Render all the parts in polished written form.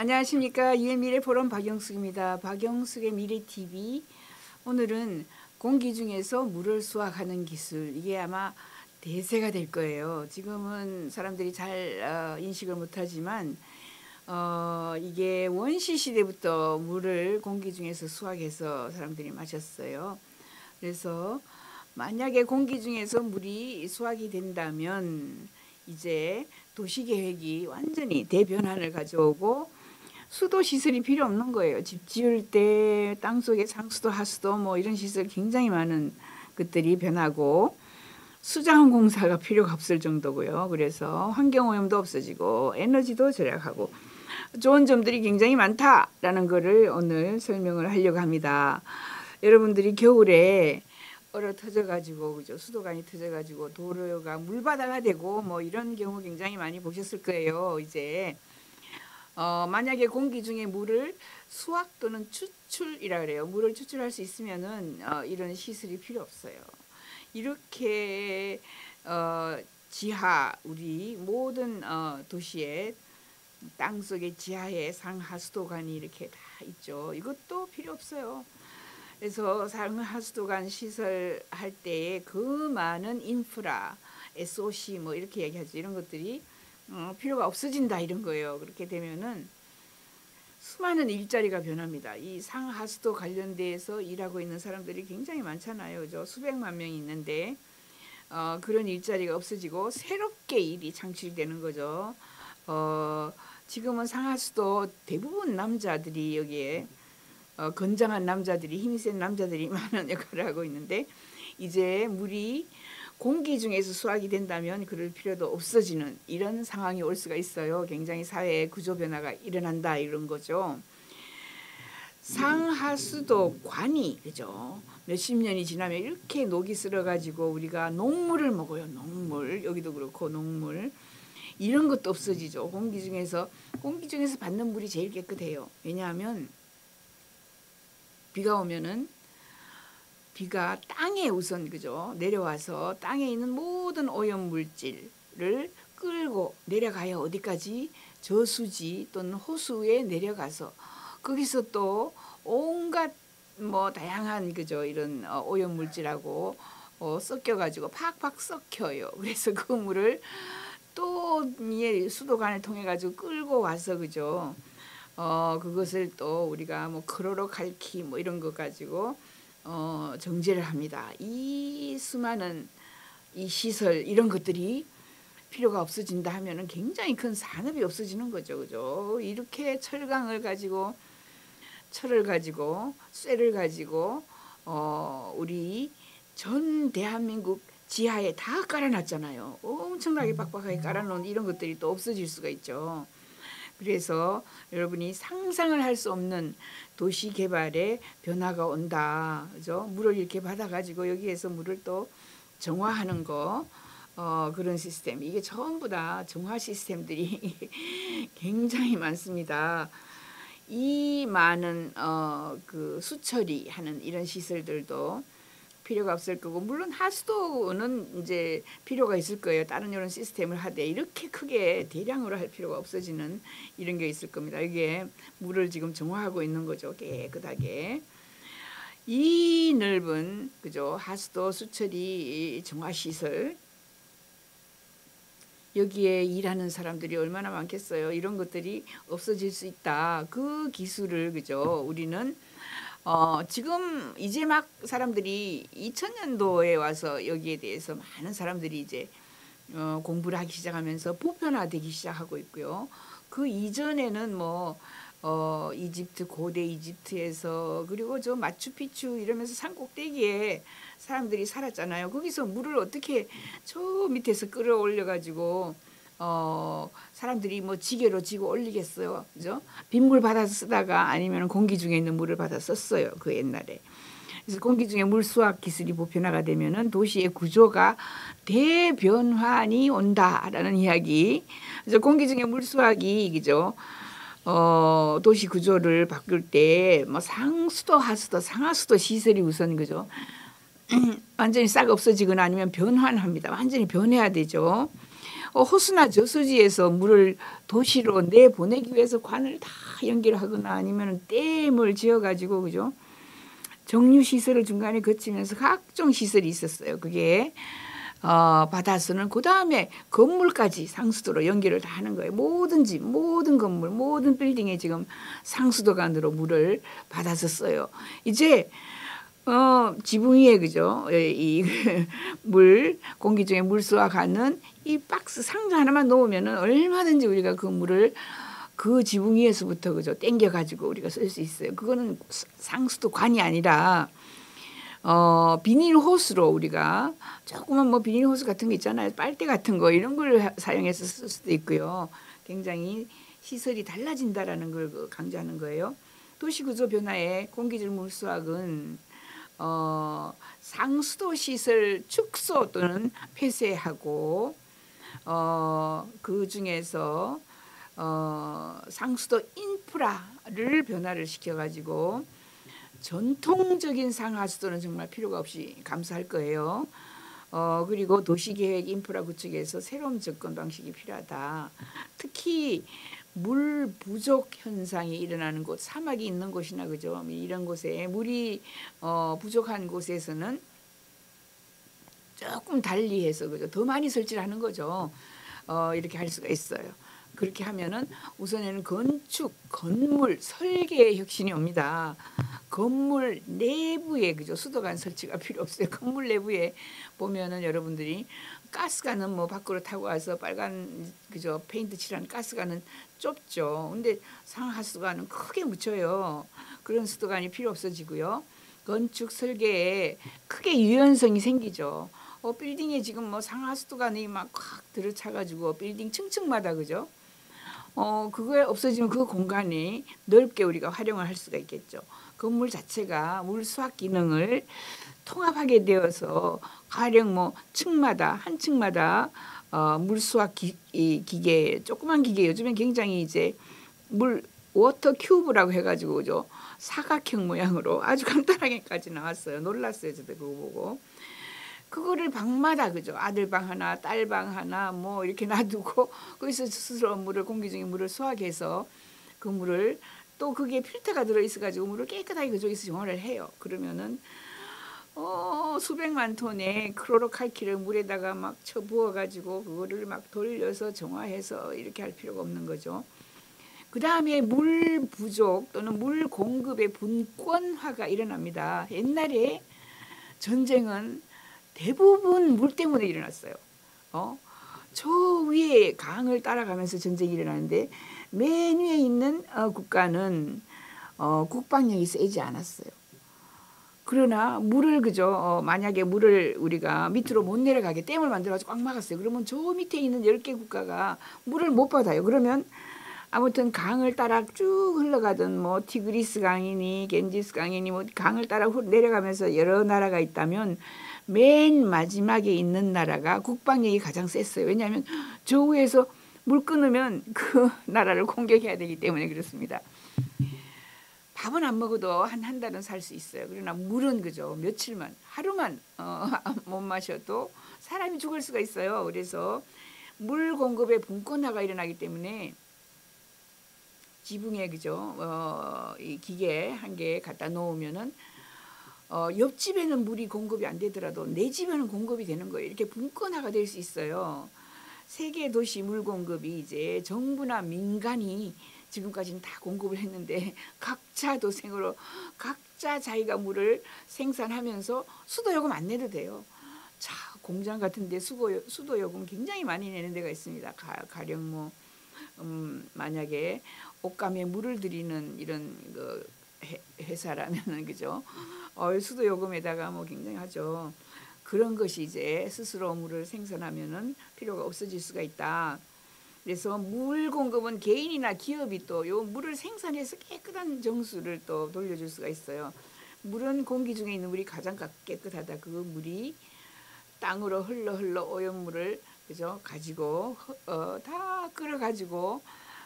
안녕하십니까. 유엔미래 포럼 박영숙입니다. 박영숙의 미래TV. 오늘은 공기 중에서 물을 수확하는 기술, 이게 아마 대세가 될 거예요. 지금은 사람들이 잘 인식을 못하지만 이게 원시 시대부터 물을 공기 중에서 수확해서 사람들이 마셨어요. 그래서 만약에 공기 중에서 물이 수확이 된다면 이제 도시계획이 완전히 대변환을 가져오고 수도 시설이 필요 없는 거예요. 집 지을 때 땅속에 상수도 하수도 뭐 이런 시설 굉장히 많은 것들이 변하고 수자원 공사가 필요가 없을 정도고요. 그래서 환경오염도 없어지고 에너지도 절약하고 좋은 점들이 굉장히 많다라는 거를 오늘 설명을 하려고 합니다. 여러분들이 겨울에 얼어 터져가지고 그죠, 수도관이 터져가지고 도로가 물바다가 되고 뭐 이런 경우 굉장히 많이 보셨을 거예요. 이제 만약에 공기 중에 물을 수확 또는 추출이라 그래요. 물을 추출할 수 있으면은 이런 시설이 필요 없어요. 이렇게 지하, 우리 모든 도시에 땅속의 지하에 상하수도관이 이렇게 다 있죠. 이것도 필요 없어요. 그래서 상하수도관 시설 할 때에 그 많은 인프라, SOC 뭐 이렇게 얘기하죠. 이런 것들이 필요가 없어진다 이런 거예요. 그렇게 되면은 수많은 일자리가 변합니다. 이 상하수도 관련돼서 일하고 있는 사람들이 굉장히 많잖아요. 그죠? 수백만 명이 있는데 그런 일자리가 없어지고 새롭게 일이 창출되는 거죠. 지금은 상하수도 대부분 남자들이 여기에 건장한 남자들이, 힘이 센 남자들이 많은 역할을 하고 있는데 이제 물이 공기 중에서 수확이 된다면 그럴 필요도 없어지는 이런 상황이 올 수가 있어요. 굉장히 사회의 구조 변화가 일어난다 이런 거죠. 상하수도관이 그죠? 몇십 년이 지나면 이렇게 녹이 슬어가지고 우리가 녹물을 먹어요. 녹물, 여기도 그렇고 녹물 이런 것도 없어지죠. 공기 중에서 받는 물이 제일 깨끗해요. 왜냐하면 비가 오면은 비가 땅에 우선 그죠, 내려와서 땅에 있는 모든 오염 물질을 끌고 내려가야 어디까지, 저수지 또는 호수에 내려가서 거기서 또 온갖 뭐 다양한 그죠, 이런 오염 물질하고 섞여가지고 팍팍 섞여요. 그래서 그 물을 또 수도관을 통해 가지고 끌고 와서 그죠, 그것을 또 우리가 뭐 클로로칼키 뭐 이런 거 가지고 정제를 합니다. 이 수많은 이 시설 이런 것들이 필요가 없어진다 하면은 굉장히 큰 산업이 없어지는 거죠. 그죠? 이렇게 철강을 가지고 철을 가지고 쇠를 가지고 우리 전 대한민국 지하에 다 깔아놨잖아요. 엄청나게 빡빡하게 깔아놓은 이런 것들이 또 없어질 수가 있죠. 그래서 여러분이 상상을 할 수 없는 도시 개발의 변화가 온다. 그죠? 물을 이렇게 받아가지고 여기에서 물을 또 정화하는 거, 그런 시스템. 이게 전부 다 정화 시스템들이 굉장히 많습니다. 이 많은 그 수처리 하는 이런 시설들도 필요가 없을 거고, 물론 하수도는 이제 필요가 있을 거예요. 다른 이런 시스템을 하되 이렇게 크게 대량으로 할 필요가 없어지는 이런 게 있을 겁니다. 이게 물을 지금 정화하고 있는 거죠. 깨끗하게. 이 넓은 그죠, 하수도 수처리 정화 시설, 여기에 일하는 사람들이 얼마나 많겠어요. 이런 것들이 없어질 수 있다. 그 기술을 그죠, 우리는 지금 이제 막 사람들이 2000년도에 와서 여기에 대해서 많은 사람들이 이제 공부를 하기 시작하면서 보편화되기 시작하고 있고요. 그 이전에는 뭐 이집트, 고대 이집트에서, 그리고 저 마추픽추 이러면서 산 꼭대기에 사람들이 살았잖아요. 거기서 물을 어떻게 저 밑에서 끌어올려 가지고 사람들이 뭐 지게로 지고 올리겠어요. 그죠? 빗물 받아서 쓰다가 아니면 공기 중에 있는 물을 받아 썼어요. 그 옛날에. 그래서 공기 중에 물 수확 기술이 보편화가 되면은 도시의 구조가 대변환이 온다라는 이야기. 그래서 공기 중에 물 수확이 그죠? 도시 구조를 바꿀 때 뭐 상수도, 하수도, 상하수도 시설이 우선 그죠? 완전히 싹 없어지거나 아니면 변환합니다. 완전히 변해야 되죠. 호수나 저수지에서 물을 도시로 내보내기 위해서 관을 다 연결하거나 아니면 댐을 지어가지고 그죠? 정유 시설을 중간에 거치면서 각종 시설이 있었어요. 그게 받아서는 그 다음에 건물까지 상수도로 연결을 다 하는 거예요. 모든 집, 모든 건물, 모든 빌딩에 지금 상수도관으로 물을 받아서 써요. 이제 지붕 위에 그죠? 이 물, 공기 중에 물 수확하는 이 박스 상자 하나만 놓으면은 얼마든지 우리가 그 물을 그 지붕 위에서부터 그죠? 땡겨 가지고 우리가 쓸 수 있어요. 그거는 상수도관이 아니라 비닐 호스로 우리가 조그만 뭐 비닐 호스 같은 거 있잖아요. 빨대 같은 거 이런 걸 사용해서 쓸 수도 있고요. 굉장히 시설이 달라진다라는 걸 강조하는 거예요. 도시구조 변화에 공기질 물수확은 상수도 시설 축소 또는 폐쇄하고 그 중에서 상수도 인프라를 변화를 시켜가지고 전통적인 상하수도는 정말 필요가 없이 감수할 거예요. 그리고 도시계획 인프라 구축에서 새로운 접근 방식이 필요하다. 특히 물 부족 현상이 일어나는 곳, 사막이 있는 곳이나 그죠? 이런 곳에 물이 부족한 곳에서는 조금 달리해서 그죠? 더 많이 설치를 하는 거죠. 이렇게 할 수가 있어요. 그렇게 하면은 우선에는 건축, 건물, 설계의 혁신이 옵니다. 건물 내부에 그죠? 수도관 설치가 필요 없어요. 건물 내부에 보면은 여러분들이 가스관은 뭐 밖으로 타고 와서 빨간 그죠? 페인트 칠한 가스관은 좁죠. 근데 상하수도관은 크게 묻혀요. 그런 수도관이 필요 없어지고요. 건축 설계에 크게 유연성이 생기죠. 빌딩에 지금 뭐 상하수도관이 막 꽉 들어차가지고 빌딩 층층마다 그죠? 그거에 없어지면 그 공간이 넓게 우리가 활용을 할 수가 있겠죠. 건물 자체가 물 수확 기능을 통합하게 되어서 가령 뭐 층마다 한 층마다 물 수확 기계 조그만 기계 요즘엔 굉장히 이제 물 워터 큐브라고 해가지고 그죠 사각형 모양으로 아주 간단하게까지 나왔어요. 놀랐어요. 저도 그거 보고. 그거를 방마다 그죠 아들 방 하나 딸 방 하나 뭐 이렇게 놔두고 거기서 스스로 물을 공기 중에 물을 수확해서 그 물을 또 그게 필터가 들어있어 가지고 물을 깨끗하게 그쪽에서 정화를 해요. 그러면은 수백만 톤의 클로로칼키를 물에다가 막 쳐부어 가지고 그거를 막 돌려서 정화해서 이렇게 할 필요가 없는 거죠. 그 다음에 물 부족 또는 물 공급의 분권화가 일어납니다. 옛날에 전쟁은 대부분 물 때문에 일어났어요. 저 위에 강을 따라가면서 전쟁이 일어나는데 맨 위에 있는 국가는 국방력이 세지 않았어요. 그러나 물을 그죠 만약에 물을 우리가 밑으로 못 내려가게 댐을 만들어가지고 꽉 막았어요. 그러면 저 밑에 있는 10개 국가가 물을 못 받아요. 그러면 아무튼 강을 따라 쭉 흘러가던 뭐 티그리스 강이니 겐지스 강이니 뭐 강을 따라 내려가면서 여러 나라가 있다면 맨 마지막에 있는 나라가 국방력이 가장 셌어요. 왜냐하면 저 위에서 물 끊으면 그 나라를 공격해야 되기 때문에 그렇습니다. 밥은 안 먹어도 한 달은 살 수 있어요. 그러나 물은 그죠 며칠만 하루만 못 마셔도 사람이 죽을 수가 있어요. 그래서 물 공급의 분권화가 일어나기 때문에 지붕에 그죠 이 기계 한 개 갖다 놓으면은 옆집에는 물이 공급이 안 되더라도 내 집에는 공급이 되는 거예요. 이렇게 분권화가 될 수 있어요. 세계 도시 물 공급이 이제 정부나 민간이 지금까지는 다 공급을 했는데 각자 도생으로 각자 자기가 물을 생산하면서 수도 요금 안 내도 돼요. 자, 공장 같은 데 수도 요금 굉장히 많이 내는 데가 있습니다. 가령 뭐 만약에 옷감에 물을 들이는 이런 그 회사라면은 그죠? 수도 요금에다가 뭐 굉장히 하죠. 그런 것이 이제 스스로 물을 생산하면은 필요가 없어질 수가 있다. 그래서 물 공급은 개인이나 기업이 또 요 물을 생산해서 깨끗한 정수를 또 돌려줄 수가 있어요. 물은 공기 중에 있는 물이 가장 깨끗하다. 그 물이 땅으로 흘러 오염물을 그죠 가지고 다 끌어가지고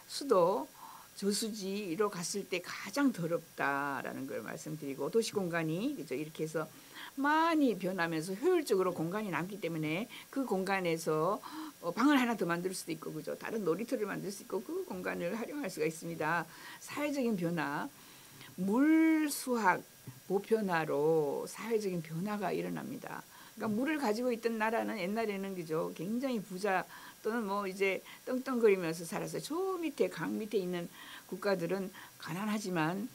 수도 저수지로 갔을 때 가장 더럽다라는 걸 말씀드리고, 도시 공간이 그죠, 이렇게 해서 많이 변하면서 효율적으로 공간이 남기 때문에 그 공간에서 방을 하나 더 만들 수도 있고, 그죠, 다른 놀이터를 만들 수 있고, 그 공간을 활용할 수가 있습니다. 사회적인 변화, 물 수학 보편화로 사회적인 변화가 일어납니다. 그러니까 물을 가지고 있던 나라는 옛날에는 그죠, 굉장히 부자 또는 뭐 이제 떵떵거리면서 살았어요. 저 밑에 강 밑에 있는 국가들은 가난하지만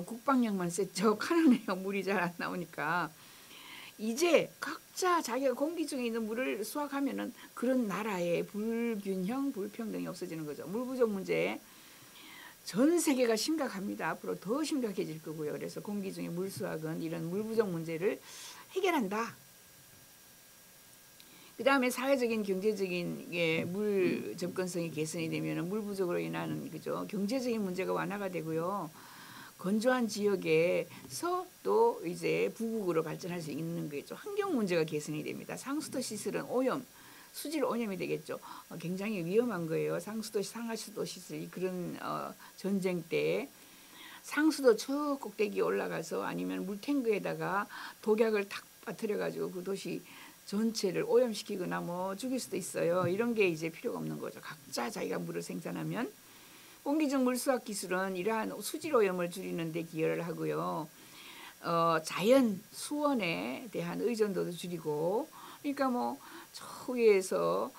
국방력만 셌죠. 가난해요. 물이 잘 안 나오니까. 이제 각자 자기가 공기 중에 있는 물을 수확하면은 그런 나라의 불균형, 불평등이 없어지는 거죠. 물 부족 문제 전 세계가 심각합니다. 앞으로 더 심각해질 거고요. 그래서 공기 중에 물 수확은 이런 물 부족 문제를 해결한다. 그 다음에 사회적인 경제적인 물 접근성이 개선이 되면 물 부족으로 인하는 그죠, 경제적인 문제가 완화가 되고요. 건조한 지역에서 또 이제 부국으로 발전할 수 있는 거죠. 환경 문제가 개선이 됩니다. 상수도 시설은 오염, 수질 오염이 되겠죠. 굉장히 위험한 거예요. 상수도, 상하수도 시설이 그런 전쟁 때 상수도 저 꼭대기 올라가서 아니면 물탱크에다가 독약을 탁 빠뜨려 가지고 그 도시 전체를 오염시키거나 뭐 죽일 수도 있어요. 이런 게 이제 필요가 없는 거죠. 각자 자기가 물을 생산하면. 공기중 물수학 기술은 이러한 수질 오염을 줄이는 데 기여를 하고요. 자연 수원에 대한 의존도도 줄이고, 그러니까 뭐 저 위에서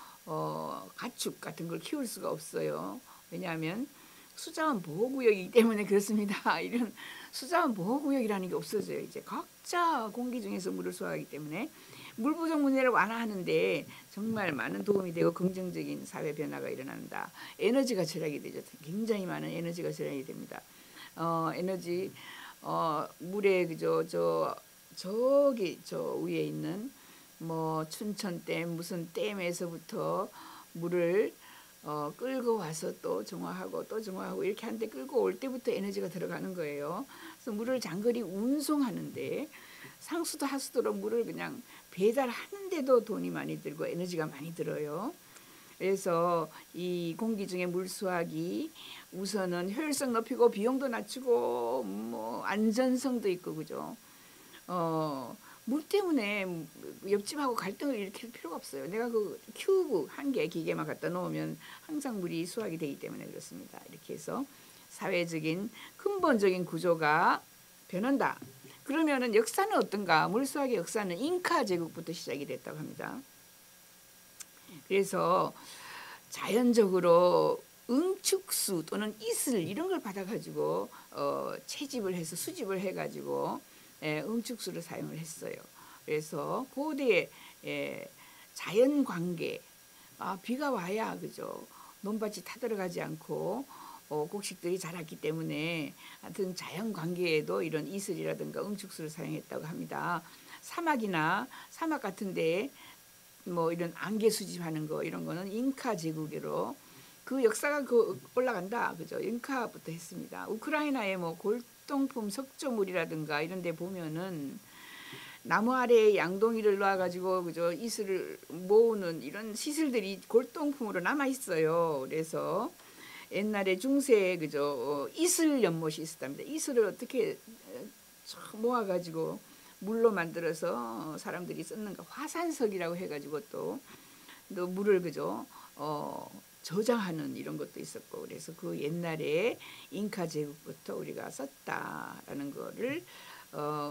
가축 같은 걸 키울 수가 없어요. 왜냐하면 수자원 보호구역이기 때문에 그렇습니다. 이런 수자원 보호구역이라는 게 없어져요. 이제 각자 공기 중에서 물을 수확하기 때문에 물 부족 문제를 완화하는데 정말 많은 도움이 되고 긍정적인 사회 변화가 일어난다. 에너지가 절약이 되죠. 굉장히 많은 에너지가 절약이 됩니다. 에너지 물에 그죠, 저기 저 위에 있는 뭐 춘천댐 무슨 댐에서부터 물을 끌고 와서 또 정화하고 또 정화하고 이렇게 하는데 끌고 올 때부터 에너지가 들어가는 거예요. 그래서 물을 장거리 운송하는데 상수도 하수도로 물을 그냥 배달하는데도 돈이 많이 들고 에너지가 많이 들어요. 그래서 이 공기 중에 물 수확이 우선은 효율성 높이고 비용도 낮추고 뭐 안전성도 있고 그죠. 물 때문에 옆집하고 갈등을 일으킬 필요가 없어요. 내가 그 큐브 한 개 기계만 갖다 놓으면 항상 물이 수확이 되기 때문에 그렇습니다. 이렇게 해서 사회적인 근본적인 구조가 변한다. 그러면은 역사는 어떤가? 물 수확의 역사는 잉카 제국부터 시작이 됐다고 합니다. 그래서 자연적으로 응축수 또는 이슬 이런 걸 받아가지고 채집을 해서 수집을 해가지고 응축수를 사용을 했어요. 그래서 고대의 자연 관계, 비가 와야 그죠, 논밭이 타들어가지 않고 곡식들이 자랐기 때문에 하여튼 자연 관계에도 이런 이슬이라든가 응축수를 사용했다고 합니다. 사막이나 사막 같은데 뭐 이런 안개 수집하는 거 이런 거는 잉카 제국으로 그 역사가 올라간다, 그죠? 잉카부터 했습니다. 우크라이나의 뭐 골동품 석조물이라든가 이런 데 보면은 나무 아래에 양동이를 놔가지고 그죠, 이슬을 모으는 이런 시설들이 골동품으로 남아 있어요. 그래서 옛날에 중세에 그죠, 이슬 연못이 있었답니다. 이슬을 어떻게 모아가지고 물로 만들어서 사람들이 썼는가, 화산석이라고 해가지고 또 물을 그죠 저장하는 이런 것도 있었고, 그래서 그 옛날에 잉카 제국부터 우리가 썼다라는 거를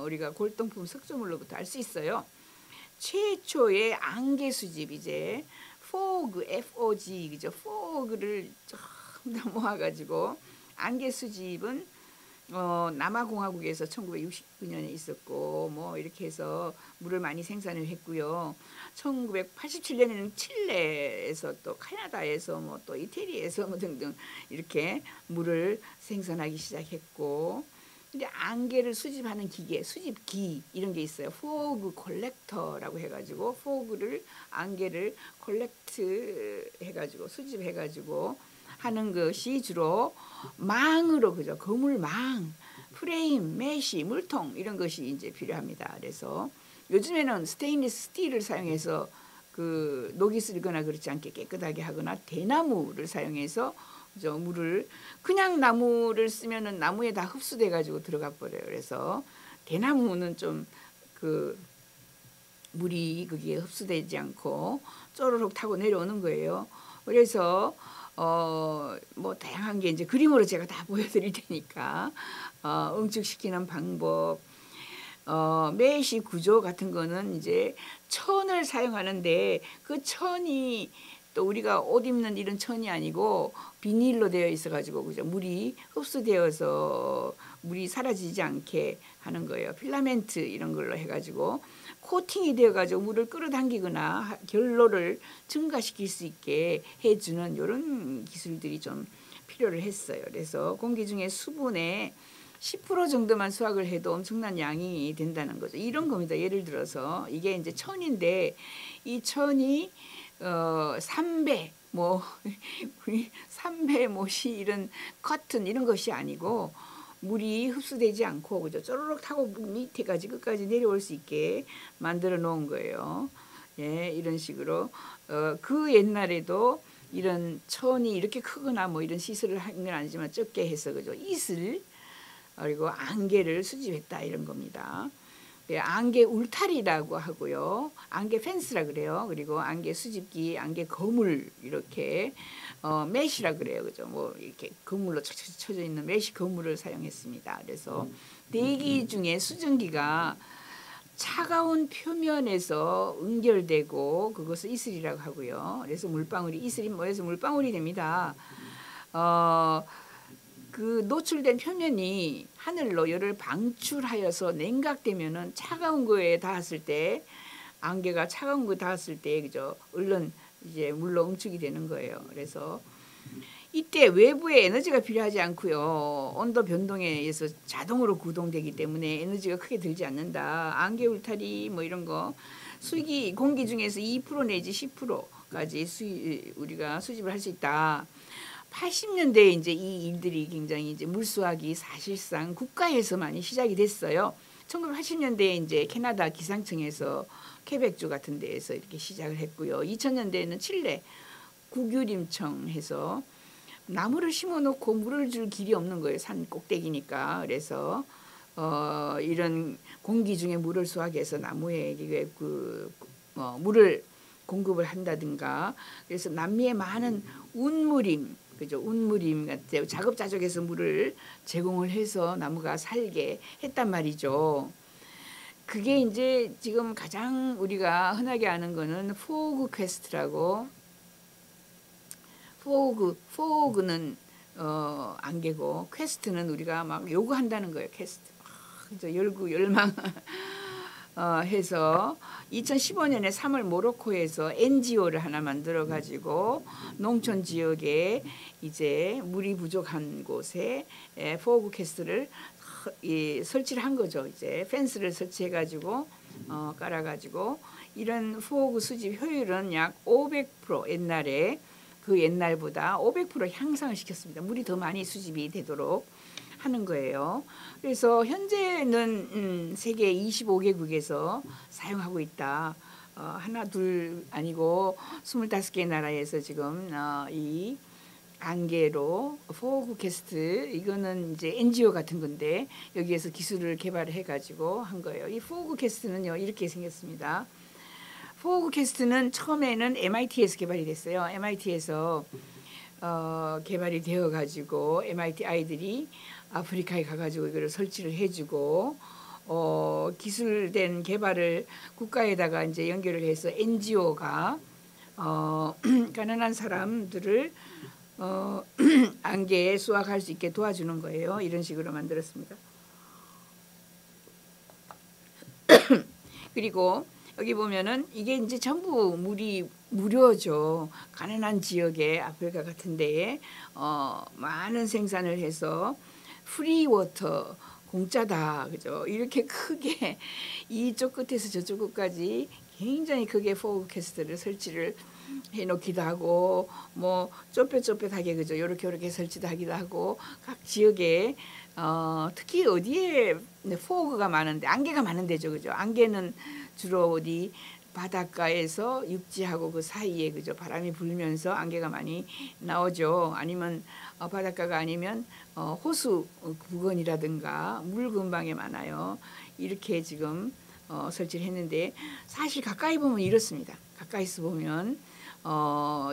우리가 골동품 석조물로부터 알 수 있어요. 최초의 안개 수집, 이제 포그, FOG 그죠, 포그를 전부 다 모아가지고 안개 수집은 남아공화국에서 1969년에 있었고 뭐 이렇게 해서 물을 많이 생산을 했고요. 1987년에는 칠레에서 또 캐나다에서 뭐 또 이태리에서 뭐 등등 이렇게 물을 생산하기 시작했고, 근데 안개를 수집하는 기계, 수집기 이런 게 있어요. 포그 콜렉터라고 해가지고 포그를 안개를 콜렉트 해가지고 수집해가지고 하는 것이 주로 망으로 그죠, 거물망, 프레임, 메시, 물통 이런 것이 이제 필요합니다. 그래서 요즘에는 스테인리스 스틸을 사용해서 그 녹이 슬거나 그렇지 않게 깨끗하게 하거나 대나무를 사용해서 그죠? 물을 그냥 나무를 쓰면은 나무에 다 흡수돼 가지고 들어가 버려요. 그래서 대나무는 좀 그 물이 거기에 흡수되지 않고 쪼르륵 타고 내려오는 거예요. 그래서 뭐 다양한 게 이제 그림으로 제가 다 보여드릴 테니까 응축시키는 방법, 메시 구조 같은 거는 이제 천을 사용하는데 그 천이 또 우리가 옷 입는 이런 천이 아니고 비닐로 되어 있어 가지고 그죠? 물이 흡수되어서 물이 사라지지 않게 하는 거예요. 필라멘트 이런 걸로 해가지고 코팅이 되어가지고 물을 끌어당기거나 결로를 증가시킬 수 있게 해주는 이런 기술들이 좀 필요를 했어요. 그래서 공기 중에 수분의 10% 정도만 수확을 해도 엄청난 양이 된다는 거죠. 이런 겁니다. 예를 들어서 이게 이제 천인데 이 천이 3배 뭐 3배 못이 이런 커튼 이런 것이 아니고 물이 흡수되지 않고 그죠? 쪼르륵 타고 밑에까지 끝까지 내려올 수 있게 만들어 놓은 거예요. 예, 이런 식으로 그 옛날에도 이런 천이 이렇게 크거나 뭐 이런 시설을 한 건 아니지만 적게 해서 그죠? 이슬 그리고 안개를 수집했다 이런 겁니다. 예, 안개 울타리라고 하고요. 안개 펜스라 그래요. 그리고 안개 수집기, 안개 거물 이렇게 메시라 그래요. 그죠? 뭐 이렇게 거물로 쳐져 있는 메시 거물을 사용했습니다. 그래서 대기 중에 수증기가 차가운 표면에서 응결되고 그것을 이슬이라고 하고요. 그래서 물방울이 이슬이 모여서 물방울이 됩니다. 그 노출된 표면이 하늘로 열을 방출하여서 냉각되면은 차가운 거에 닿았을 때 안개가 차가운 거에 닿았을 때 그죠? 얼른 이제 물로 응축이 되는 거예요. 그래서 이때 외부에 에너지가 필요하지 않고요. 온도 변동에 의해서 자동으로 구동되기 때문에 에너지가 크게 들지 않는다. 안개 울타리 뭐 이런 거 수기 공기 중에서 2% 내지 10%까지 우리가 수집을 할 수 있다. 80년대에 이제 이 일들이 굉장히 이제 물수학이 사실상 국가에서 많이 시작이 됐어요. 1980년대에 이제 캐나다 기상청에서 퀘벡주 같은 데에서 이렇게 시작을 했고요. 2000년대에는 칠레 국유림청해서 나무를 심어놓고 물을 줄 길이 없는 거예요. 산 꼭대기니까. 그래서 이런 공기 중에 물을 수확해서 나무에 물을 공급을 한다든가. 그래서 남미의 많은 운무림 그죠? 운무림 같은 자급자족해서 물을 제공을 해서 나무가 살게 했단 말이죠. 그게 이제 지금 가장 우리가 흔하게 아는 거는 포그 퀘스트라고. 포그는 안개고 퀘스트는 우리가 막 요구한다는 거예요. 퀘스트. 그죠? 열망 해서 2015년에 3월 모로코에서 NGO를 하나 만들어 가지고 농촌 지역에 이제 물이 부족한 곳에 포그 캐스트를 설치를 한 거죠. 이제 펜스를 설치해 가지고 깔아 가지고 이런 포그 수집 효율은 약 500% 옛날에 그 옛날보다 500% 향상을 시켰습니다. 물이 더 많이 수집이 되도록 하는 거예요. 그래서 현재는 세계 25개국에서 사용하고 있다. 하나 둘 아니고 25개 나라에서 지금 이 안개로 포그 캐스트 이거는 이제 NGO 같은 건데 여기에서 기술을 개발해 가지고 한 거예요. 이 포그 캐스트는요 이렇게 생겼습니다. 포그 캐스트는 처음에는 MIT에서 개발이 됐어요. MIT에서 개발이 되어 가지고 MIT 아이들이 아프리카에 가가지고 이거를 설치를 해주고 기술된 개발을 국가에다가 이제 연결을 해서 NGO가 가난한 사람들을 안개에 수확할 수 있게 도와주는 거예요. 이런 식으로 만들었습니다. 그리고 여기 보면은 이게 이제 전부 물이 무료죠. 가난한 지역에 아프리카 같은 데에 많은 생산을 해서 프리 워터 공짜다 그죠? 이렇게 크게 이쪽 끝에서 저쪽 끝까지 굉장히 크게 포그캐스트를 설치를 해놓기도 하고 뭐 좁혀하게 그죠? 요렇게 설치도 하기도 하고 각 지역에 특히 어디에 포그가 많은데 안개가 많은 데죠 그죠? 안개는 주로 어디 바닷가에서 육지하고 그 사이에 그죠 바람이 불면서 안개가 많이 나오죠. 아니면 바닷가가 아니면 호수 부근이라든가 물 근방에 많아요. 이렇게 지금 설치를 했는데 사실 가까이 보면 이렇습니다. 가까이서 보면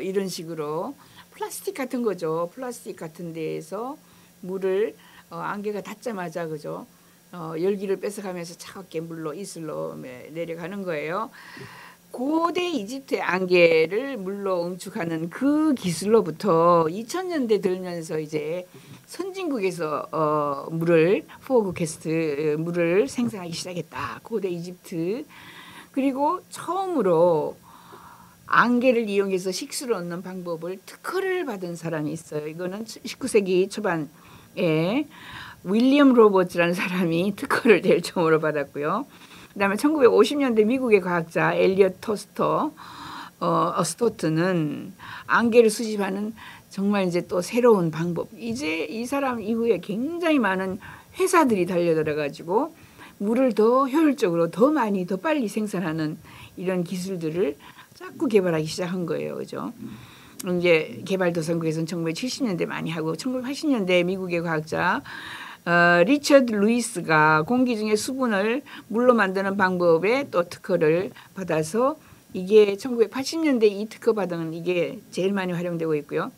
이런 식으로 플라스틱 같은 거죠. 플라스틱 같은 데에서 물을 안개가 닿자마자 그죠 열기를 뺏어가면서 차갑게 물로 이슬로 내려가는 거예요. 고대 이집트의 안개를 물로 응축하는 그 기술로부터 2000년대 들면서 이제 선진국에서 물을 포그캐스트 물을 생산하기 시작했다. 고대 이집트. 그리고 처음으로 안개를 이용해서 식수를 얻는 방법을 특허를 받은 사람이 있어요. 이거는 19세기 초반에 윌리엄 로버츠라는 사람이 특허를 제일 처음으로 받았고요. 그다음에 1950년대 미국의 과학자 엘리엇 스토트는 안개를 수집하는 정말 이제 또 새로운 방법. 이제 이 사람 이후에 굉장히 많은 회사들이 달려들어 가지고 물을 더 효율적으로 더 많이 더 빨리 생산하는 이런 기술들을 자꾸 개발하기 시작한 거예요. 그죠? 이제 개발도상국에서는 1970년대 많이 하고 1980년대 미국의 과학자 리처드 루이스가 공기 중에 수분을 물로 만드는 방법에 또 특허를 받아서 이게 1980년대 이 특허 받은 이게 제일 많이 활용되고 있고요.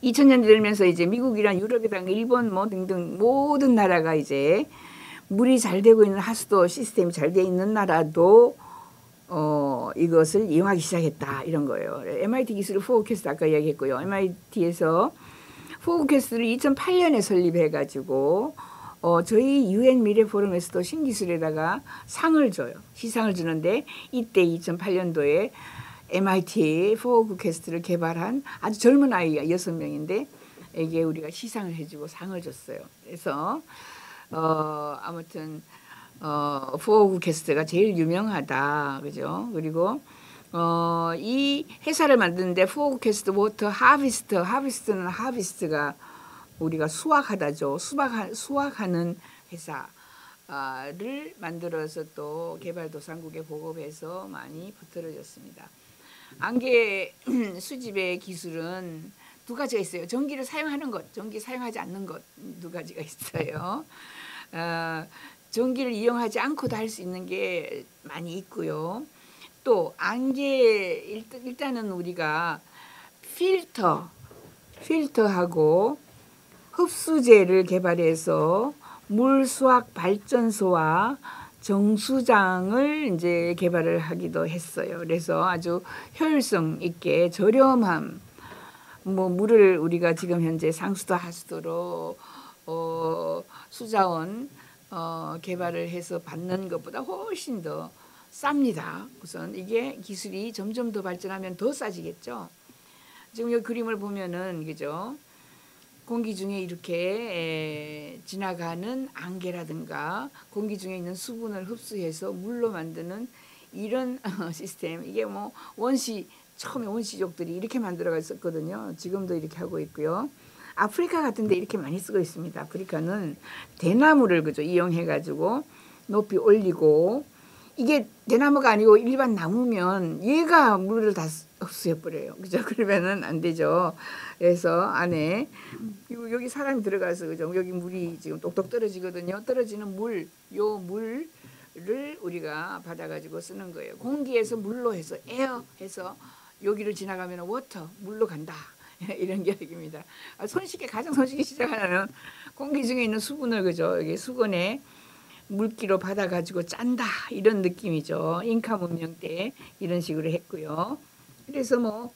2000년대 들면서 이제 미국이랑 유럽이랑 일본 뭐 등등 모든 나라가 이제 물이 잘 되고 있는 하수도 시스템이 잘 돼 있는 나라도 이것을 이용하기 시작했다 이런 거예요. MIT 기술 포그캐스트 아까 이야기했고요. MIT에서 포그캐스트를 2008년에 설립해가지고 저희 UN 미래 포럼에서도 신기술에다가 상을 줘요. 시상을 주는데 이때 2008년도에 MIT 포그캐스트를 개발한 아주 젊은 아이가 6명인데 에게 우리가 시상을 해주고 상을 줬어요. 그래서 아무튼 포그캐스트가 제일 유명하다, 그죠? 그리고 이 회사를 만드는데 포그캐스트 워터 하비스트는 하비스트가 우리가 수확하다죠. 수확하는 회사를 만들어서 또 개발도상국에 보급해서 많이 퍼뜨려졌습니다. 안개 수집의 기술은 두 가지가 있어요. 전기를 사용하는 것, 전기 사용하지 않는 것 두 가지가 있어요. 전기를 이용하지 않고도 할 수 있는 게 많이 있고요. 또 안개 일단은 우리가 필터하고 흡수제를 개발해서 물 수확 발전소와 정수장을 이제 개발을 하기도 했어요. 그래서 아주 효율성 있게 저렴함 뭐 물을 우리가 지금 현재 상수도 하수도로 수자원 개발을 해서 받는 것보다 훨씬 더 쌉니다. 우선 이게 기술이 점점 더 발전하면 더 싸지겠죠. 지금 이 그림을 보면은 그죠? 공기 중에 이렇게 지나가는 안개라든가 공기 중에 있는 수분을 흡수해서 물로 만드는 이런 시스템. 이게 뭐 처음에 원시족들이 이렇게 만들어가 있었거든요. 지금도 이렇게 하고 있고요. 아프리카 같은 데 이렇게 많이 쓰고 있습니다. 아프리카는 대나무를 그죠? 이용해 가지고 높이 올리고 이게 대나무가 아니고 일반 나무면 얘가 물을 다 흡수해 버려요. 그죠? 그러면은 안 되죠. 그래서 안에 여기 사람이 들어가서 그죠? 여기 물이 지금 똑똑 떨어지거든요. 떨어지는 요 물을 우리가 받아 가지고 쓰는 거예요. 공기에서 물로 해서 에어 해서 여기를 지나가면 워터 물로 간다. 이런 이야기입니다. 가장 손쉽게 시작하는 공기 중에 있는 수분을 그죠? 여기 수건에 물기로 받아가지고 짠다 이런 느낌이죠. 잉카 문명 때 이런 식으로 했고요. 그래서 뭐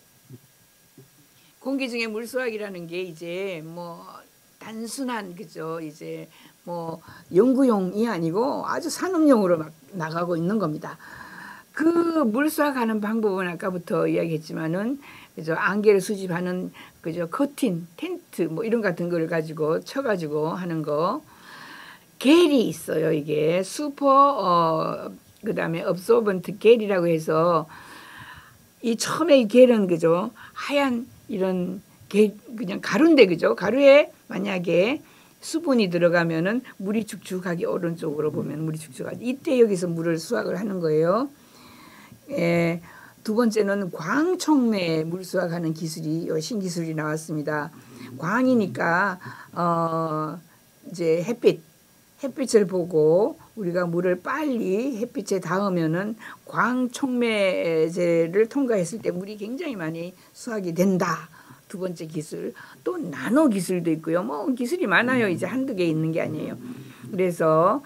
공기 중에 물 수확이라는 게 이제 뭐 단순한 그죠? 이제 뭐 연구용이 아니고 아주 산업용으로 막 나가고 있는 겁니다. 그 물 수확하는 방법은 아까부터 이야기했지만은 그죠? 안개를 수집하는 그죠? 커튼, 텐트 뭐 이런 같은 거를 가지고 쳐가지고 하는 거. 겔이 있어요. 이게 그다음에 업소번트 겔이라고 해서 이 처음에 이 겔은 그죠? 하얀 이런 겔 그냥 가루인데 그죠? 가루에 만약에 수분이 들어가면은 물이 축축하게 오른쪽으로 보면 물이 축축하게 이때 여기서 물을 수확을 하는 거예요. 예, 두 번째는 광촉매 물 수확하는 기술이 신기술이 나왔습니다. 광이니까 이제 햇빛을 보고 우리가 물을 빨리 햇빛에 닿으면은 광촉매제를 통과했을 때 물이 굉장히 많이 수확이 된다. 두 번째 기술. 또 나노 기술도 있고요. 뭐 기술이 많아요. 이제 한두 개 있는 게 아니에요. 그래서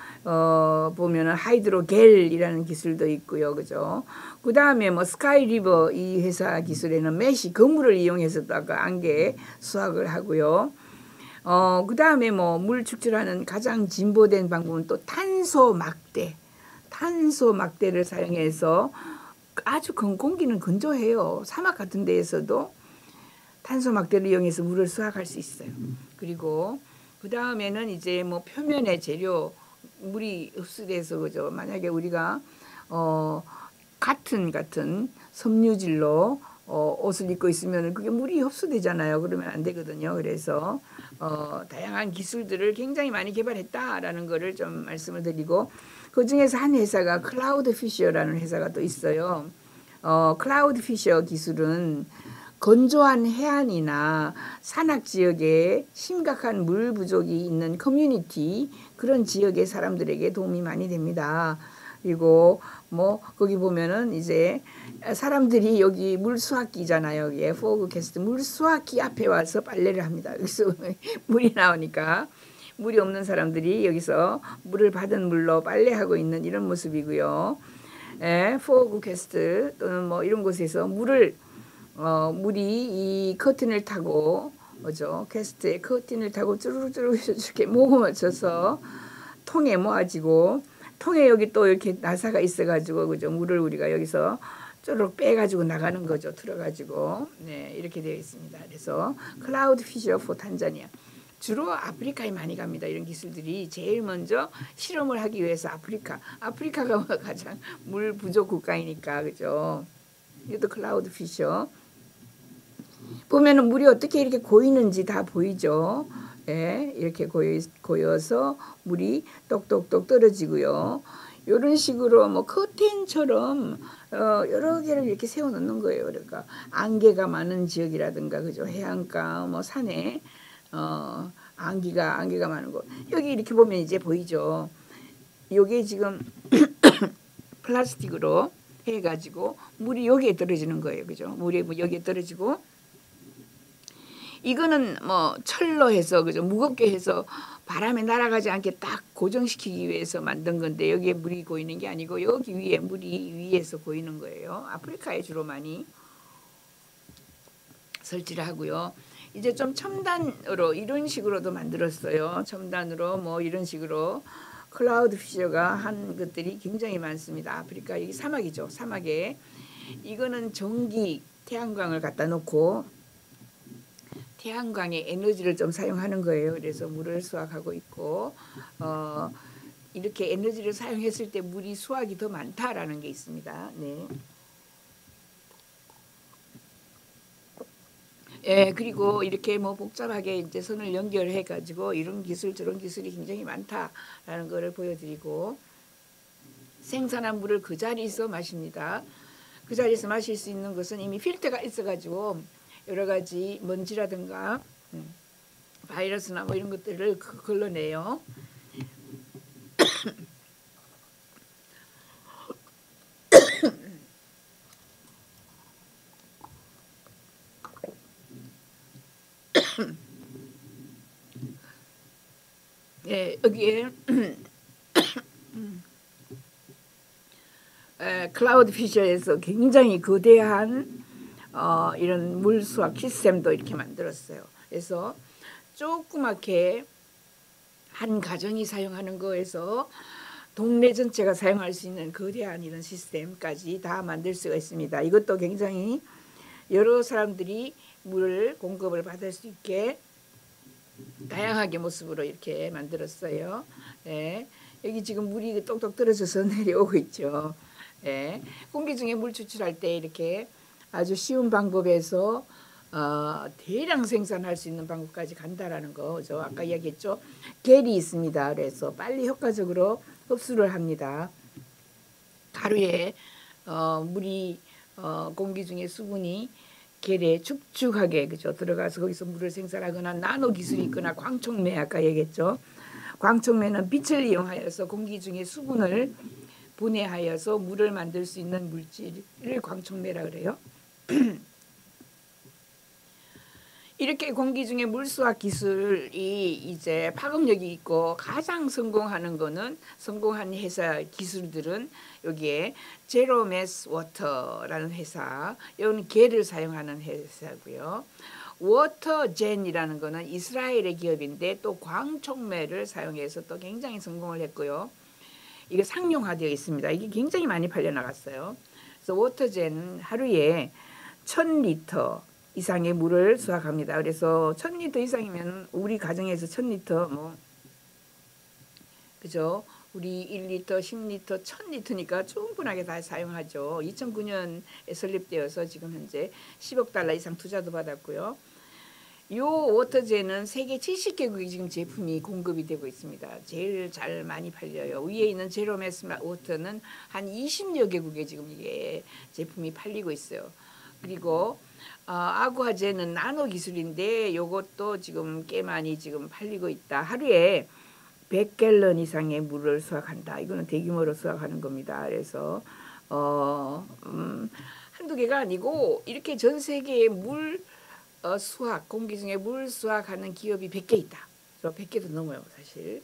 보면은 하이드로겔이라는 기술도 있고요. 그죠? 그다음에 뭐 스카이리버 이 회사 기술에는 메시 그물을 이용해서도 아까 안개 수확을 하고요. 그다음에 뭐 물 축출하는 가장 진보된 방법은 또 탄소 막대를 사용해서 아주 공기는 건조해요. 사막 같은 데에서도 탄소 막대를 이용해서 물을 수확할 수 있어요. 그리고 그 다음에는 이제 뭐 표면의 재료 물이 흡수돼서 그죠. 만약에 우리가 같은 섬유질로 옷을 입고 있으면 그게 물이 흡수되잖아요. 그러면 안 되거든요. 그래서 다양한 기술들을 굉장히 많이 개발했다라는 거를 좀 말씀을 드리고 그 중에서 한 회사가 클라우드 피셔라는 회사가 또 있어요. 클라우드 피셔 기술은 건조한 해안이나 산악 지역에 심각한 물 부족이 있는 커뮤니티 그런 지역의 사람들에게 도움이 많이 됩니다. 그리고 뭐 거기 보면은 이제 사람들이 여기 물 수확기잖아요. 여기에 포그캐스트 물 수확기 앞에 와서 빨래를 합니다. 그래서 물이 나오니까 물이 없는 사람들이 여기서 물을 받은 물로 빨래하고 있는 이런 모습이고요. 포그캐스트 또는 뭐 이런 곳에서 물이 이 커튼을 타고 뭐죠? 캐스트의 커튼을 타고 쭈루쭈루 이렇게 모아져서 통에 모아지고 통에 여기 또 이렇게 나사가 있어가지고 그죠? 물을 우리가 여기서 쪼르륵 빼가지고 나가는 거죠. 틀어가지고 네 이렇게 되어 있습니다. 그래서 클라우드 피셔 포 탄자니아 주로 아프리카에 많이 갑니다. 이런 기술들이 제일 먼저 실험을 하기 위해서 아프리카가 가장 물 부족 국가이니까 그죠? 이것도 클라우드 피셔 보면은 물이 어떻게 이렇게 고이는지 다 보이죠. 예, 이렇게 고여서 물이 똑똑똑 떨어지고요. 이런 식으로 뭐 커튼처럼 여러 개를 이렇게 세워 놓는 거예요. 그러니까 안개가 많은 지역이라든가 그죠? 해안가 뭐 산에 안개가 많은 곳. 여기 이렇게 보면 이제 보이죠. 요게 지금 플라스틱으로 해 가지고 물이 여기에 떨어지는 거예요. 그죠? 물이 여기에 떨어지고 이거는 뭐 철로 해서 그죠 무겁게 해서 바람에 날아가지 않게 딱 고정시키기 위해서 만든 건데 여기에 물이 고이는 게 아니고 여기 위에 물이 위에서 고이는 거예요. 아프리카에 주로 많이 설치를 하고요. 이제 좀 첨단으로 이런 식으로도 만들었어요. 첨단으로 뭐 이런 식으로 클라우드 피셔가 한 것들이 굉장히 많습니다. 아프리카 여기 사막이죠. 사막에 이거는 전기 태양광을 갖다 놓고 태양광의 에너지를 좀 사용하는 거예요. 그래서 물을 수확하고 있고 이렇게 에너지를 사용했을 때 물이 수확이 더 많다라는 게 있습니다. 네. 예, 그리고 이렇게 뭐 복잡하게 이제 선을 연결해 가지고 이런 기술 저런 기술이 굉장히 많다라는 거를 보여드리고 생산한 물을 그 자리에서 마십니다. 그 자리에서 마실 수 있는 것은 이미 필터가 있어가지고 여러 가지 먼지라든가 바이러스나 뭐 이런 것들을 걸러내요. 예, 여기에 클라우드 피셔에서 굉장히 거대한 이런 물 수확 시스템도 이렇게 만들었어요. 그래서 조그맣게 한 가정이 사용하는 거에서 동네 전체가 사용할 수 있는 거대한 이런 시스템까지 다 만들 수가 있습니다. 이것도 굉장히 여러 사람들이 물을 공급을 받을 수 있게 다양하게 모습으로 이렇게 만들었어요. 예, 여기 지금 물이 똑똑 떨어져서 내려오고 있죠. 예, 공기 중에 물 추출할 때 이렇게 아주 쉬운 방법에서 대량 생산할 수 있는 방법까지 간다라는 거죠. 아까 이야기했죠. 겔이 있습니다. 그래서 빨리 효과적으로 흡수를 합니다. 하루에 물이 공기 중에 수분이 계래 축축하게 그죠 들어가서 거기서 물을 생산하거나 나노 기술이 있거나 광촉매 아까 얘기했죠. 광촉매는 빛을 이용하여서 공기 중에 수분을 분해하여서 물을 만들 수 있는 물질을 광촉매라 그래요. 이렇게 공기 중에 물수학 기술이 이제 파급력이 있고 가장 성공한 회사 기술들은 여기에 제로매스 워터라는 회사, 여기는 개를 사용하는 회사고요. 워터젠이라는 거는 이스라엘의 기업인데 또 광촉매를 사용해서 또 굉장히 성공을 했고요. 이게 상용화되어 있습니다. 이게 굉장히 많이 팔려 나갔어요. 그래서 워터젠은 하루에 1000리터 이상의 물을 수확합니다. 그래서 1000리터 이상이면 우리 가정에서 1000리터 뭐 그죠? 우리 1리터, 10리터, 1000리터니까 충분하게 다 사용하죠. 2009년에 설립되어서 지금 현재 10억 달러 이상 투자도 받았고요. 요 워터제는 세계 70개국에 지금 제품이 공급이 되고 있습니다. 제일 잘 많이 팔려요. 위에 있는 제로매스 워터는 한 20여 개국에 지금 이게 제품이 팔리고 있어요. 그리고 아구아제는 나노 기술인데 요것도 지금 꽤 많이 지금 팔리고 있다. 하루에 100갤런 이상의 물을 수확한다. 이거는 대규모로 수확하는 겁니다. 그래서 한두 개가 아니고 이렇게 전 세계에 물 수확, 공기 중에 물 수확하는 기업이 100개 있다. 100개도 넘어요, 사실.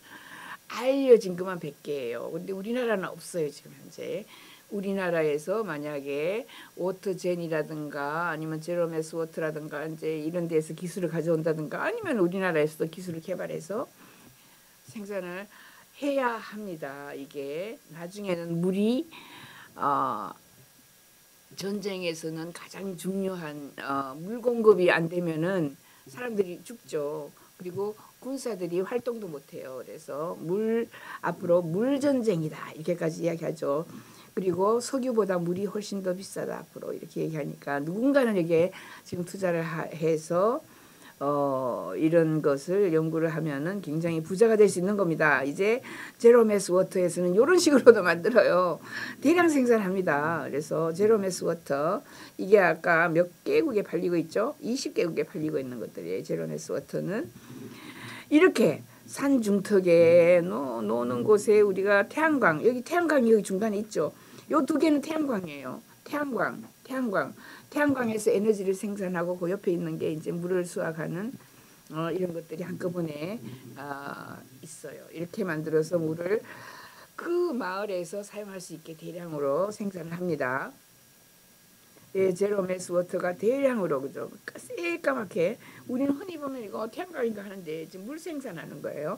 알려진 것만 100개예요. 근데 우리나라는 없어요, 지금 현재. 우리나라에서 만약에 워터젠이라든가 아니면 제로매스 워터라든가 이제 이런 데서 기술을 가져온다든가 아니면 우리나라에서도 기술을 개발해서 생산을 해야 합니다. 이게 나중에는 물이 전쟁에서는 가장 중요한 물 공급이 안 되면은 사람들이 죽죠. 그리고 군사들이 활동도 못해요. 그래서 앞으로 물 전쟁이다 이렇게까지 이야기하죠. 그리고 석유보다 물이 훨씬 더 비싸다 앞으로 이렇게 얘기하니까 누군가는 여기에 지금 투자를 해서 이런 것을 연구를 하면은 굉장히 부자가 될 수 있는 겁니다. 이제 제로매스 워터에서는 이런 식으로도 만들어요. 대량 생산합니다. 그래서 제로매스 워터 이게 아까 몇 개국에 팔리고 있죠? 20개국에 팔리고 있는 것들이에요. 제로매스 워터는 이렇게 산 중턱에 노는 곳에 우리가 태양광 여기 태양광이 여기 중간에 있죠. 요 두 개는 태양광이에요. 태양광에서 에너지를 생산하고 그 옆에 있는 게 이제 물을 수확하는 이런 것들이 한꺼번에 있어요. 이렇게 만들어서 물을 그 마을에서 사용할 수 있게 대량으로 생산을 합니다. 예, 제로매스 워터가 대량으로 그죠? 새까맣게 우리는 흔히 보면 이거 태양광인가 하는데 지금 물 생산하는 거예요.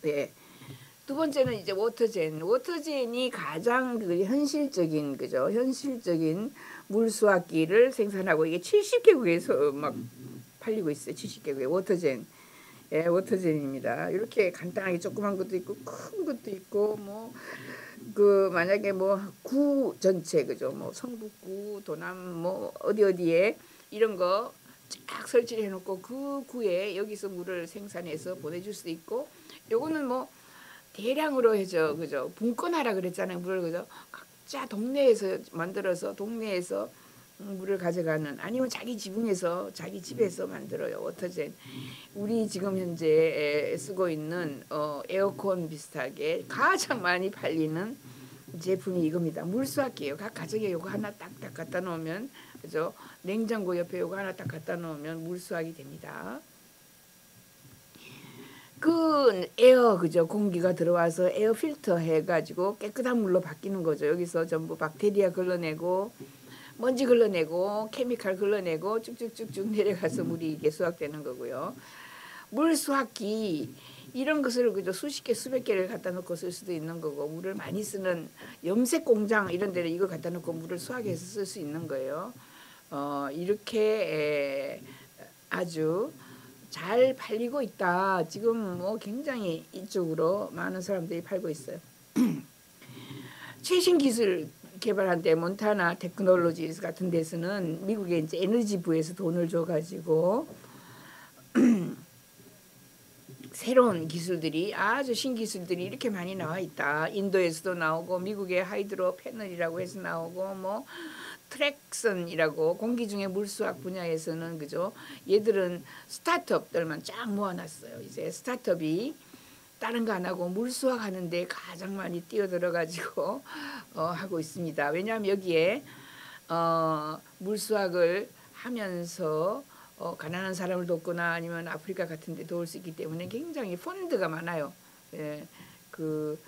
예. 두 번째는 이제 워터젠이 가장 그 현실적인 그죠? 현실적인 물 수확기를 생산하고 이게 70개국에서 막 팔리고 있어요. 70개국에 워터젠. 예, 워터젠입니다. 이렇게 간단하게 조그만 것도 있고 큰 것도 있고 뭐 그 만약에 뭐 구 전체 그죠? 뭐 성북구, 도남 뭐 어디에 이런 거 쫙 설치를 해놓고 그 구에 여기서 물을 생산해서 보내줄 수도 있고 요거는 뭐 대량으로 해죠, 그죠? 분권하라 그랬잖아요, 물을 그죠? 각자 동네에서 만들어서 동네에서 물을 가져가는 아니면 자기 집에서 만들어요, 워터젠. 우리 지금 현재 쓰고 있는 에어컨 비슷하게 가장 많이 팔리는 제품이 이겁니다. 물수화기예요. 각 가정에 요거 하나 딱딱 갖다 놓으면 그죠? 냉장고 옆에 요거 하나 딱 갖다 놓으면 물수화기 됩니다. 그 에어 그죠? 공기가 들어와서 에어 필터 해가지고 깨끗한 물로 바뀌는 거죠. 여기서 전부 박테리아 걸러내고 먼지 걸러내고 케미칼 걸러내고 쭉쭉쭉쭉 내려가서 물이 이게 수확되는 거고요. 물 수확기 이런 것을 그저 수십 개 수백 개를 갖다 놓고 쓸 수도 있는 거고 물을 많이 쓰는 염색 공장 이런 데를 이거 갖다 놓고 물을 수확해서 쓸 수 있는 거예요. 이렇게 아주 잘 팔리고 있다. 지금 뭐 굉장히 이쪽으로 많은 사람들이 팔고 있어요. 최신 기술 개발한 데 몬타나 테크놀로지스 같은 데서는 미국의 이제 에너지부에서 돈을 줘가지고 새로운 기술들이 아주 신기술들이 이렇게 많이 나와 있다. 인도에서도 나오고 미국의 하이드로 패널이라고 해서 나오고 뭐 트랙선이라고 공기 중에 물수학 분야에서는 그죠. 얘들은 스타트업들만 쫙 모아놨어요. 이제 스타트업이 다른 거 안 하고 물수학 하는데 가장 많이 뛰어들어가지고 하고 있습니다. 왜냐하면 여기에 물수학을 하면서 가난한 사람을 돕거나 아니면 아프리카 같은 데 도울 수 있기 때문에 굉장히 펀드가 많아요. 예, 그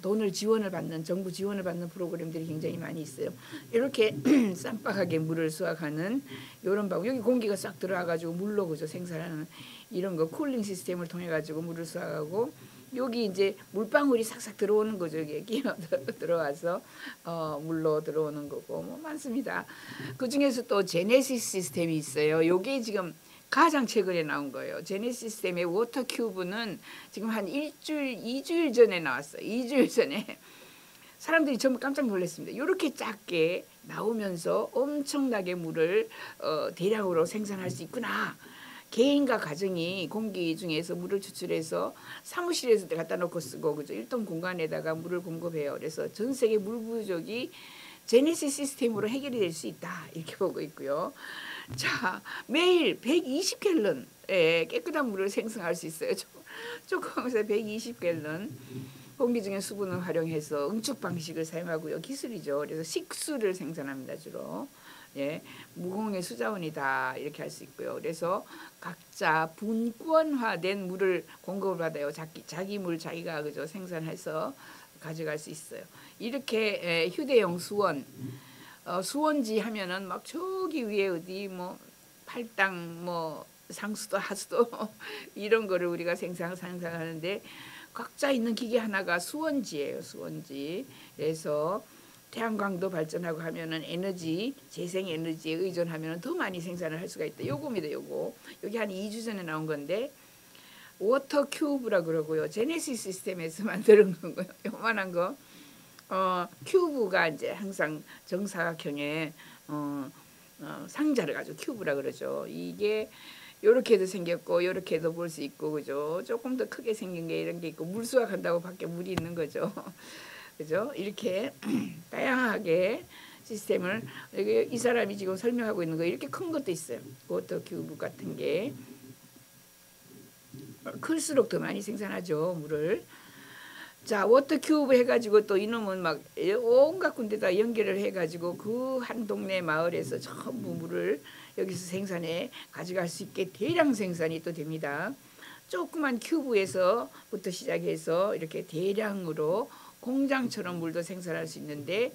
돈을 지원을 받는 정부 지원을 받는 프로그램들이 굉장히 많이 있어요. 이렇게 쌈박하게 물을 수확하는 이런 방법. 여기 공기가 싹 들어와가지고 물로 그죠 생산하는 이런 거 쿨링 시스템을 통해 가지고 물을 수확하고 여기 이제 물방울이 싹싹 들어오는 거죠. 여기 끼어 들어와서 물로 들어오는 거고 뭐 많습니다. 그 중에서 또 제네시스 시스템이 있어요. 요게 지금 가장 최근에 나온 거예요. 제네시스 시스템의 워터 큐브는 지금 한 일주일, 2주일 전에 나왔어요. 2주일 전에. 사람들이 전부 깜짝 놀랐습니다. 이렇게 작게 나오면서 엄청나게 물을 대량으로 생산할 수 있구나. 개인과 가정이 공기 중에서 물을 추출해서 사무실에서 갖다 놓고 쓰고 그죠. 일동 공간에다가 물을 공급해요. 그래서 전 세계 물 부족이 제네시스 시스템으로 해결이 될 수 있다. 이렇게 보고 있고요. 자, 매일 120갤런의 깨끗한 물을 생성할 수 있어요. 조금에서 120갤런. 공기 중에 수분을 활용해서 응축 방식을 사용하고요. 기술이죠. 그래서 식수를 생산합니다. 주로. 예, 무공해 수자원이다 이렇게 할 수 있고요. 그래서 각자 분권화된 물을 공급을 받아요. 자기 물 자기가 그죠 생산해서 가져갈 수 있어요. 이렇게 휴대용 수원, 수원지 하면은 막 저기 위에 어디 뭐 팔당 뭐 상수도 하수도 이런 거를 우리가 상상하는데 각자 있는 기계 하나가 수원지예요. 수원지. 그래서 태양광도 발전하고 하면은 에너지, 재생 에너지에 의존하면은 더 많이 생산을 할 수가 있다. 요겁니다. 요거. 여기 한 2주 전에 나온 건데 워터 큐브라 그러고요. 제네시스 시스템에서 만드는 거고요. 요만한 거. 큐브가 이제 항상 정사각형의 상자를 가지고 큐브라 그러죠. 이게 요렇게도 생겼고 요렇게도 볼 수 있고 그죠. 조금 더 크게 생긴 게 이런 게 있고 물 수확한다고 밖에 물이 있는 거죠. 그죠? 이렇게 다양하게 시스템을 이 사람이 지금 설명하고 있는 거 이렇게 큰 것도 있어요. 워터 큐브 같은 게 클수록 더 많이 생산하죠 물을. 자 워터 큐브 해가지고 또 이놈은 막 온갖 군데다 연결을 해가지고 그 한 동네 마을에서 전부 물을 여기서 생산해 가져갈 수 있게 대량 생산이 또 됩니다. 조그만 큐브에서부터 시작해서 이렇게 대량으로 공장처럼 물도 생산할 수 있는데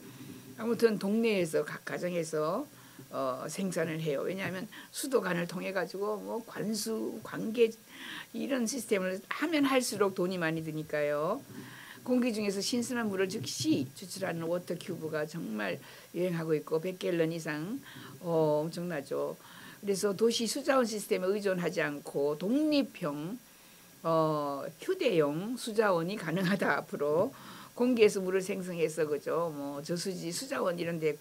아무튼 동네에서 각 가정에서 생산을 해요. 왜냐하면 수도관을 통해 가지고 뭐 관수, 관계 이런 시스템을 하면 할수록 돈이 많이 드니까요. 공기 중에서 신선한 물을 즉시 추출하는 워터 큐브가 정말 유행하고 있고 100갤런 이상 엄청나죠. 그래서 도시 수자원 시스템에 의존하지 않고 독립형 휴대용 수자원이 가능하다. 앞으로 공기에서 물을 생성해서 그죠. 뭐 저수지 수자원 이런 데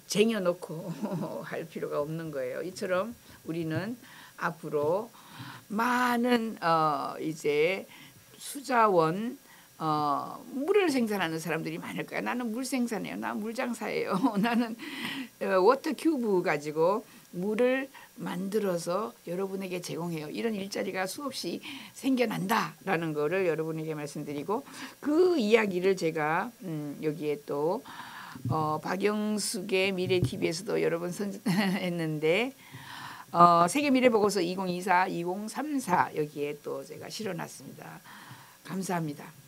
쟁여놓고 할 필요가 없는 거예요. 이처럼 우리는 앞으로 많은 이제 수자원 물을 생산하는 사람들이 많을 거야. 나는 물 생산해요. 나 물장사예요. 나는 워터 큐브 가지고 물을 만들어서 여러분에게 제공해요. 이런 일자리가 수없이 생겨난다라는 거를 여러분에게 말씀드리고 그 이야기를 제가 여기에 또 박영숙의 미래TV에서도 여러 번 선전했는데 세계미래보고서 2024, 2034 여기에 또 제가 실어놨습니다. 감사합니다.